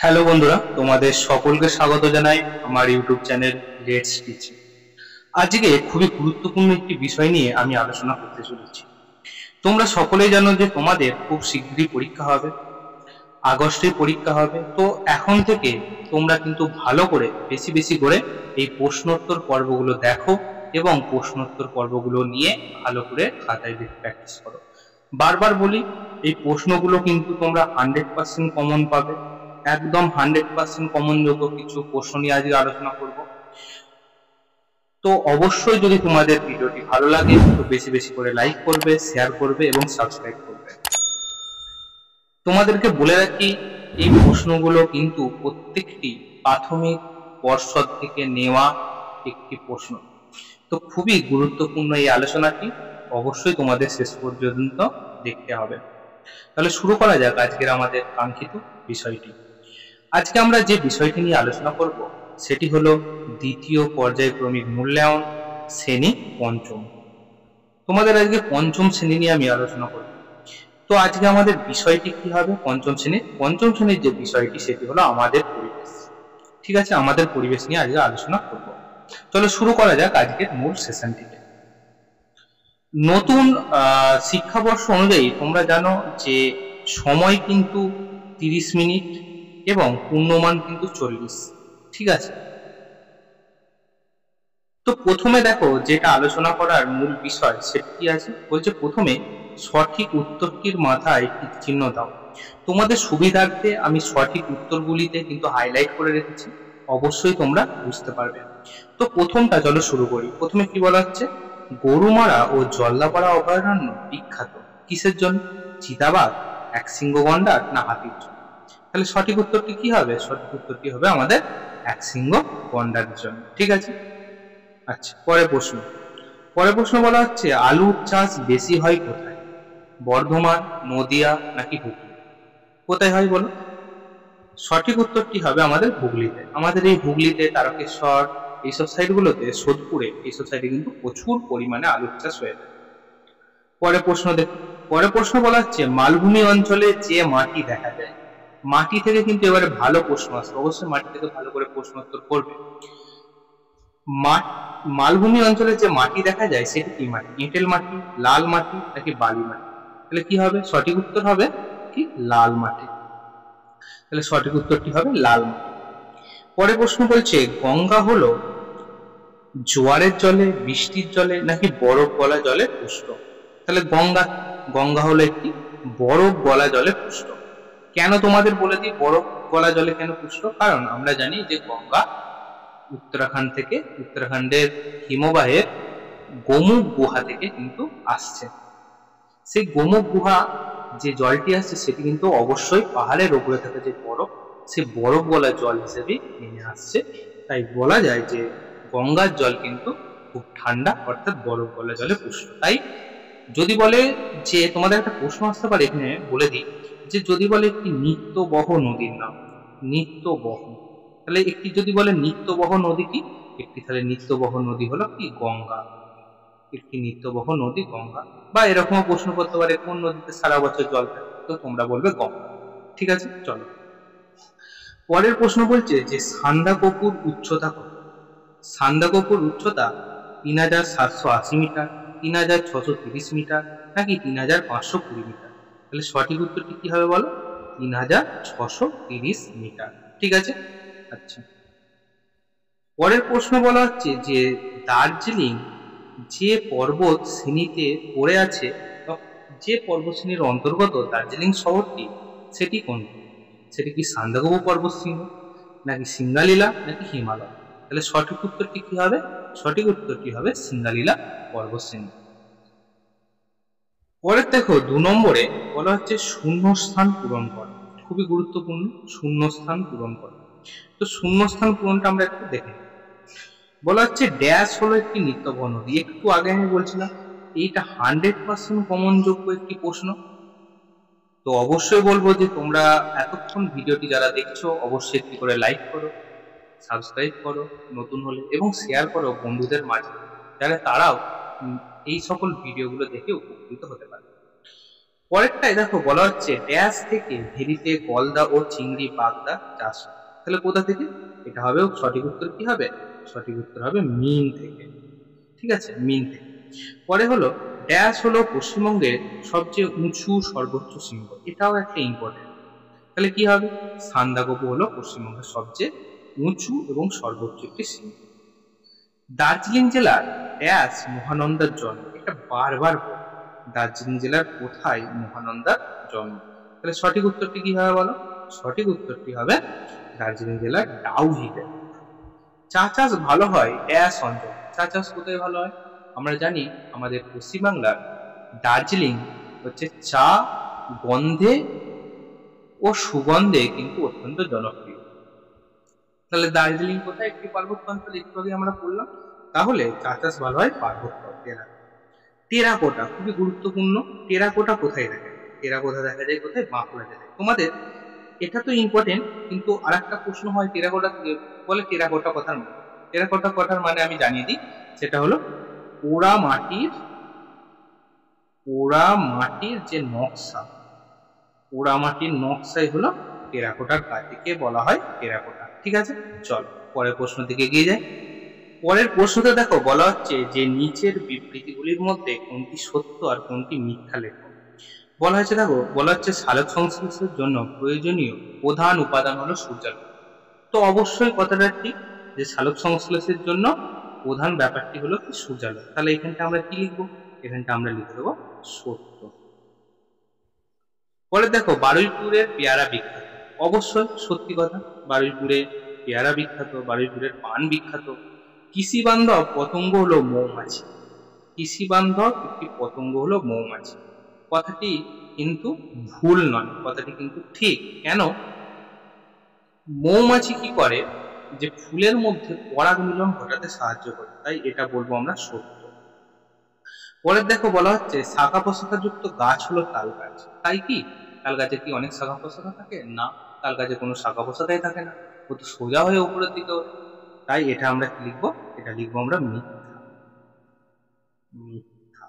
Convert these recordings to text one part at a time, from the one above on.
Hello বন্ধুরা, তোমাদের সকলকে স্বাগত জানাই আমার ইউটিউব চ্যানেল লেটস টিচিং। আজকে খুবই গুরুত্বপূর্ণ একটি বিষয় নিয়ে আমি আলোচনা করতে চলেছি। তোমরা সকলেই জানো যে তোমাদের খুব শীঘ্রই পরীক্ষা হবে, আগস্টে পরীক্ষা হবে। তো এখন থেকে তোমরা কিন্তু ভালো করে বেশি বেশি করে এই প্রশ্নোত্তর পর্বগুলো দেখো এবং প্রশ্নোত্তর পর্বগুলো নিয়ে ভালো করে খাতায় লিখে প্র্যাকটিস করো। বারবার বলি, এই প্রশ্নগুলো কিন্তু তোমরা 100% কমন পাবে। একদম 100% কমন যোগ্য কিছু প্রশ্ন নিয়ে আজকে আলোচনা করব। তো অবশ্যই যদি তোমাদের ভিডিওটি ভালো লাগে তো বেশি বেশি করে লাইক করবে, শেয়ার করবে এবং সাবস্ক্রাইব করবে। তোমাদেরকে বলে রাখি, এই প্রশ্নগুলো কিন্তু প্রত্যেকটি প্রাথমিক পর্ষদ থেকে নেওয়া একটি প্রশ্ন। তো খুবই গুরুত্বপূর্ণ এই আলোচনাটি, অবশ্যই তোমাদের শেষ পর্যন্ত দেখতে হবে। তাহলে শুরু করা যাক আজকের আমাদের কাঙ্ক্ষিত বিষয়টি। আজকে আমরা যে বিষয়টি নিয়ে আলোচনা করব সেটি হলো দ্বিতীয় পর্যায়ক্রমিক মূল্যায়ন, শ্রেণী পঞ্চম। তোমাদের আজকে পঞ্চম শ্রেণী নিয়ে আমি আলোচনা করব। তো আজকে আমাদের বিষয়টি কি হবে? পঞ্চম শ্রেণীর যে বিষয়টি সেটি হলো আমাদের পরিবেশ। ঠিক আছে, আমাদের পরিবেশ নিয়ে আজকে আলোচনা করব। চলো শুরু করা যাক আজকের মূল সেশনটিকে। নতুন শিক্ষাবর্ষ অনুযায়ী তোমরা জানো যে সময় কিন্তু 30 মিনিট এবং পূর্ণমান কিন্তু 40। ঠিক আছে, তো প্রথমে দেখো যেটা আলোচনা করার মূল বিষয় সেটি কি আছে, বলছে প্রথমে সঠিক উত্তরটির মাথায় একটি চিহ্ন দাও। তোমাদের সুবিধার্থে আমি সঠিক উত্তরগুলিতে কিন্তু হাইলাইট করে রেখেছি, অবশ্যই তোমরা বুঝতে পারবে। তো প্রথমটা চলো শুরু করি। প্রথমে কি বলা হচ্ছে, গরুমারা ও জল্লাপাড়া অভয়ারণ্য বিখ্যাত কিসের জন্য? চিতাবাঘ, একশৃঙ্গ গন্ডার না হাতির জন্য? তাহলে সঠিক উত্তরটি কি হবে? সঠিক উত্তরটি হবে আমাদের একশৃঙ্গ গন্ডারের জন্য। ঠিক আছে, আচ্ছা পরের প্রশ্ন বলা হচ্ছে আলুর চাষ বেশি হয় কোথায়? বর্ধমান, নদিয়া নাকি হুগলি? কোথায় হয় বলো? সঠিক উত্তরটি হবে আমাদের হুগলিতে। আমাদের এই হুগলিতে, তারকেশ্বর, এইসব সাইডগুলোতে, সোদপুরে, এইসব সাইডে কিন্তু প্রচুর পরিমাণে আলুর চাষ হয়ে থাকে। পরের প্রশ্ন বলা হচ্ছে মালভূমি অঞ্চলে যে মাটি দেখা যায়। মাটি থেকে কিন্তু এবারে ভালো প্রশ্ন আসবে, অবশ্যই মাটি থেকে ভালো করে প্রশ্ন উত্তর করবে। মালভূমি অঞ্চলে যে মাটি দেখা যায় সেটি কি মাটি? এঁটেল মাটি, লাল মাটি নাকি বালি মাটি? তাহলে কি হবে? সঠিক উত্তর হবে কি? লাল মাটি। তাহলে সঠিক উত্তরটি হবে লাল মাটি। পরের প্রশ্ন বলছে গঙ্গা হলো জোয়ারের জলে, বৃষ্টির জলে নাকি বরফ গলা জলে পুষ্ট? তাহলে গঙ্গা হলো একটি বরফ গলা জলে পুষ্ট। কেন তোমাদের বলে দিই বরফ গলা জলে কেন পুষ্ট? কারণ আমরা জানি যে গঙ্গা উত্তরাখণ্ডের হিমবাহের গোমুখ গুহা থেকে কিন্তু আসছে। সেই গোমুখ গুহা যে জলটি আসছে সেটি কিন্তু অবশ্যই পাহাড়ের উপরে থাকা যে বরফ, সে বরফ গলা জল হিসেবে নেমে আসছে। তাই বলা যায় যে গঙ্গার জল কিন্তু খুব ঠান্ডা, অর্থাৎ বরফ গলা জলে পুষ্ট। তাই যদি বলে যে, তোমাদের একটা প্রশ্ন আসতে পারে এখানে, বলে দিই যে যদি বলে একটি নিত্যবহ নদীর নাম, নিত্যবহ, তাহলে একটি যদি বলে নিত্যবহ নদী কি? একটি তাহলে নিত্যবহ নদী হলো কি? গঙ্গা। একটি নিত্যবহ নদী গঙ্গা। বা এরকমও প্রশ্ন করতে পারে কোন নদীতে সারা বছর জল থাকে, তো তোমরা বলবে গঙ্গা। ঠিক আছে, চলো পরের প্রশ্ন বলছে যে সান্দাকফুর উচ্চতা কত? সান্দাকফুর উচ্চতা 3780 মিটার, 3630 মিটার নাকি 3520 মিটার? তাহলে সঠিক উত্তরটি কি হবে বলো? 3630 মিটার। ঠিক আছে, আচ্ছা পরের প্রশ্ন বলা হচ্ছে যে দার্জিলিং যে পর্বত শ্রেণীতে পড়ে আছে, যে পর্বত শ্রেণীর অন্তর্গত দার্জিলিং শহরটি, সেটি কোনটি? সেটি কি সান্দাকফু পর্বতশৃঙ্গ নাকি সিঙ্গালীলা নাকি হিমালয়? তাহলে সঠিক উত্তরটি কি হবে? সঠিক উত্তরটি হবে সিঙ্গালীলা পর্বতশৃঙ্গ। পরের দেখো 2 নম্বরে বলা হচ্ছে শূন্যস্থান পূরণ কর। খুবই গুরুত্বপূর্ণ, শূন্যস্থান পূরণ কর। তো শূন্যস্থান পূরণটা আমরা একটু দেখে নিই। বলা হচ্ছে ড্যাশ হলো একটি নিত্যবহ নদী। একটু আগে আমি বলছিলাম এইটা 100% কমন যোগ্য একটি প্রশ্ন। তো অবশ্যই বলবো যে তোমরা এতক্ষণ ভিডিওটি যারা দেখছো অবশ্যই একটি করে লাইক করো, সাবস্ক্রাইব করো নতুন হলে, এবং শেয়ার করো বন্ধুদের মাঝে, যারা তারাও এই সকল ভিডিওগুলো দেখে উপকৃত হতে পারে। পরেরটাই দেখো বলা হচ্ছে ড্যাশ থেকে ভেরিতে গলদা ও চিংড়ি বাগদা চাষ হয়। তাহলে কোথা থেকে? এটা হবে সঠিক উত্তর কি হবে? সঠিক উত্তর হবে মিন থেকে। ঠিক আছে, মিন থেকে। পরে হলো ড্যাশ হলো পশ্চিমবঙ্গের সবচেয়ে উঁচু সর্বোচ্চ শৃঙ্গ। এটাও একটা ইম্পর্টেন্ট। তাহলে কি হবে? সান্দাকফু হলো পশ্চিমবঙ্গের সবচেয়ে উঁচু এবং সর্বোচ্চ একটি শৃঙ্গ। দার্জিলিং জেলার ড্যাশ মহানন্দার জন্ম। এটা বারবার বল, দার্জিলিং জেলার কোথায় মহানন্দার জন্ম? তাহলে সঠিক উত্তরটি কি হবে বলো? সঠিক উত্তরটি হবে দার্জিলিং জেলার ডাউহিলে। চা চাষ ভালো হয় ড্যাশ অঞ্চল। চা চাষ কোথায় ভালো হয়? আমরা জানি আমাদের পশ্চিমবাংলার দার্জিলিং হচ্ছে চা গন্ধে ও সুগন্ধে কিন্তু অত্যন্ত জনপ্রিয়। তাহলে দার্জিলিং কোথায়? একটি পার্বত্য অঞ্চল, একটু আগে আমরা বললাম। তাহলে চা চাষ ভালো হয় পার্বত্য এলাকায়। টেরাকোটা খুবই গুরুত্বপূর্ণ। টেরাকোটা কোথায় দেখা যায়? টেরাকোটা দেখা যায় কোথায়? বাঁকুড়া জেলায়। তোমাদের এটা তো ইম্পর্টেন্ট, কিন্তু আর একটা প্রশ্ন হয় টেরাকোটা থেকে, বলে টেরাকোটা কথার মানে। টেরাকোটা কথার মানে আমি জানিয়ে দিই, সেটা হলো পোড়া মাটির, পোড়া মাটির যে নকশা, পোড়া মাটির নকশাই হলো টেরাকোটার কাজ। একে বলা হয় টেরাকোটা। ঠিক আছে, চল পরের প্রশ্ন দিকে এগিয়ে যাই। পরের প্রশ্নটা দেখো বলা হচ্ছে যে নিচের বিবৃতিগুলির মধ্যে কোনটি সত্য আর কোনটি মিথ্যা লেখো। বলা হয়েছে দেখো, বলা হচ্ছে সালোক সংশ্লেষের জন্য প্রয়োজনীয় প্রধান উপাদান হলো সূর্যালোক। তো অবশ্যই কথাটা ঠিক যে সালোক সংশ্লেষের জন্য প্রধান ব্যাপারটি হলো কি? সূর্যালোক। তাহলে এখানটা আমরা কি লিখবো? এখানটা আমরা লিখে দেবো সত্য। পরে দেখো বারুইপুরের পেয়ারা বিখ্যাত। অবশ্যই সত্যি কথা, বারুইপুরে পেয়ারা বিখ্যাত, বারুইপুরের পান বিখ্যাত। কৃষি বান্ধব পতঙ্গ হলো মৌমাছি। কৃষি বান্ধব একটি পতঙ্গ হলো মৌমাছি। কথাটি কিন্তু ভুল নয়, কথাটি কিন্তু ঠিক। কেন? মৌমাছি কি করে? যে ফুলের মধ্যে পরাগ মিলন ঘটাতে সাহায্য করে, তাই এটা বলবো আমরা সত্য। পরে দেখো বলা হচ্ছে শাখা প্রশাখা যুক্ত গাছ হলো তাল গাছ। তাই কি তাল গাছে কি অনেক শাখা প্রশাখা থাকে? না, তাল গাছে কোনো শাখা প্রশাখাই থাকে না, ও তো সোজা হয়ে উপরের দিকে ওঠে। তাই এটা আমরা কি লিখবো? এটা লিখবো আমরা মিথ্যা। মিথ্যা।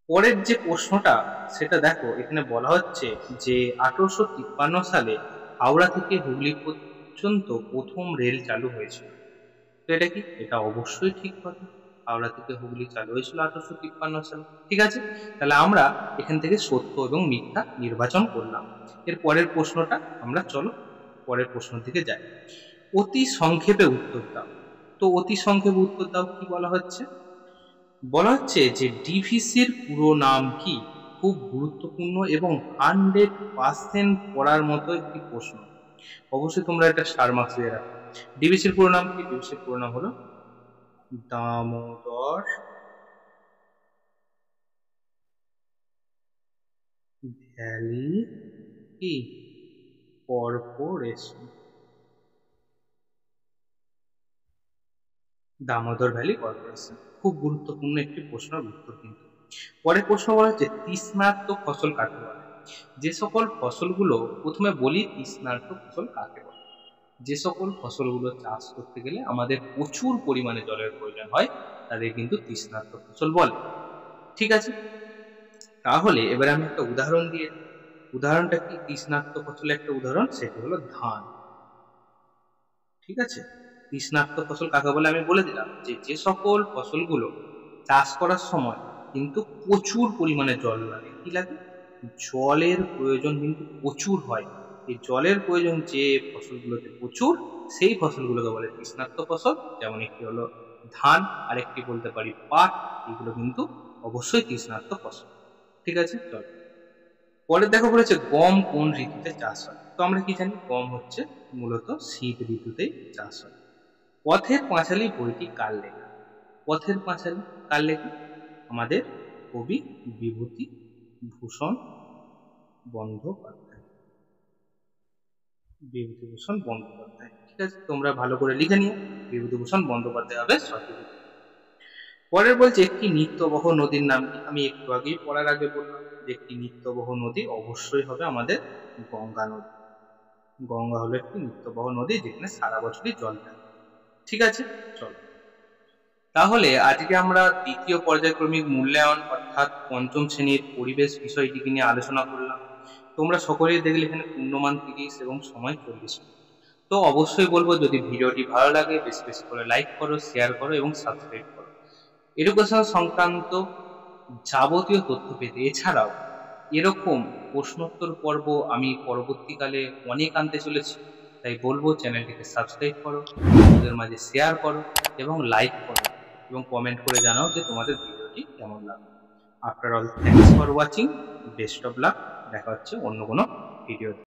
পরের যে প্রশ্নটা সেটা দেখো, এখানে বলা হচ্ছে যে 1853 সালে হাওড়া থেকে হুগলি পর্যন্ত প্রথম রেল চালু হয়েছিল। তো এটা কি? এটা অবশ্যই ঠিক কথা। হাওড়া থেকে হুগলি চালু হয়েছিল 1853 সালে। ঠিক আছে, তাহলে আমরা এখান থেকে সত্য এবং মিথ্যা নির্বাচন করলাম। এর পরের প্রশ্নটা আমরা চলো পরের প্রশ্নের দিকে যাই। অতি সংক্ষেপে উত্তর দাও। তো অতি সংক্ষেপে উত্তর দাও কি বলা হচ্ছে? বলা হচ্ছে যে ডিভিসির পুরো নাম কি? খুব গুরুত্বপূর্ণ এবং 100% পড়ার মতো একটি প্রশ্ন। অবশ্যই তোমরা এটা স্টার মার্কস দিয়ে রাখো। ডিভিসির পুরো নাম কি? ডিভিসির পুরো নাম হলো দামোদর ভ্যালি কি কর্পোরেশন। দামোদর ভ্যালি কর্পোরেশন খুব গুরুত্বপূর্ণ একটি প্রশ্নের উত্তর কিন্তু। পরের প্রশ্ন বলা হচ্ছে তৃষ্ণার্ত ফসল কাকে বলে? যে সকল ফসলগুলো, প্রথমে বলি তৃষ্ণার্ত ফসল কাকে বলে। যে সকল ফসলগুলো চাষ করতে গেলে আমাদের প্রচুর পরিমাণে জলের প্রয়োজন হয়, তাদের কিন্তু তৃষ্ণার্ত ফসল বলে। ঠিক আছে, তাহলে এবারে আমি একটা উদাহরণ দিয়ে, উদাহরণটা কি তৃষ্ণার্ত ফসলের একটা উদাহরণ, সেটি হলো ধান। ঠিক আছে, তৃষ্ণার্ত ফসল কাকে বলে আমি বলে দিলাম, যে যে সকল ফসলগুলো চাষ করার সময় কিন্তু প্রচুর পরিমাণে জল লাগে। কি লাগে? জলের প্রয়োজন কিন্তু প্রচুর হয়। এই জলের প্রয়োজন যে ফসলগুলোতে প্রচুর, সেই ফসলগুলোকে বলে তৃষ্ণার্ত ফসল। যেমন একটি হলো ধান, আর একটি বলতে পারি পাট। এগুলো কিন্তু অবশ্যই তৃষ্ণার্ত ফসল। ঠিক আছে, চল পরে দেখো বলেছে গম কোন ঋতুতে চাষ হয়। তো আমরা কি জানি গম হচ্ছে মূলত শীত ঋতুতেই চাষ হয়। পথের পাঁচালী বইটি কার লেখা? পথের পাঁচালী কার লেখা? আমাদের কবি বিভূতি ভূষণ বন্দ্যোপাধ্যায়। বিভূতিভূষণ বন্দ্যোপাধ্যায়। ঠিক আছে, তোমরা ভালো করে লিখে নিও, বিভূতিভূষণ বন্দ্যোপাধ্যায় হবে সঠিক। পরের বলছে একটি নিত্যবহ নদীর নাম কি? আমি একটু আগেই পড়ার আগে বললাম যে একটি নিত্যবহ নদী অবশ্যই হবে আমাদের গঙ্গা নদী। গঙ্গা হলো একটি নিত্যবহ নদী যেখানে সারা বছরই জল থাকে। ঠিক আছে, চলো তাহলে আজকে আমরা দ্বিতীয় পর্যায়ক্রমিক মূল্যায়ন অর্থাৎ অর্থাৎ পঞ্চম শ্রেণীর পরিবেশ বিষয়টিকে নিয়ে আলোচনা করলাম। তোমরা সকলেই দেখলে এখানে পূর্ণমান 30 এবং সময় 40 মিনিট। তো অবশ্যই বলবো, যদি ভিডিওটি ভালো লাগে বেশি বেশি করে লাইক করো, শেয়ার করো এবং সাবস্ক্রাইব করো। এডুকেশন সংক্রান্ত যাবতীয় তথ্য পেতে, এছাড়াও এরকম প্রশ্নোত্তর পর্ব আমি পরবর্তীকালে অনেক আনতে চলেছি। তাই বলবো চ্যানেলটিকে সাবস্ক্রাইব করো, বন্ধুদের মাঝে শেয়ার করো এবং লাইক করো এবং কমেন্ট করে জানাও যে তোমাদের ভিডিওটি কেমন লাগলো। After all, thanks for watching, best of luck. দেখা হচ্ছে অন্য কোনো ভিডিওতে।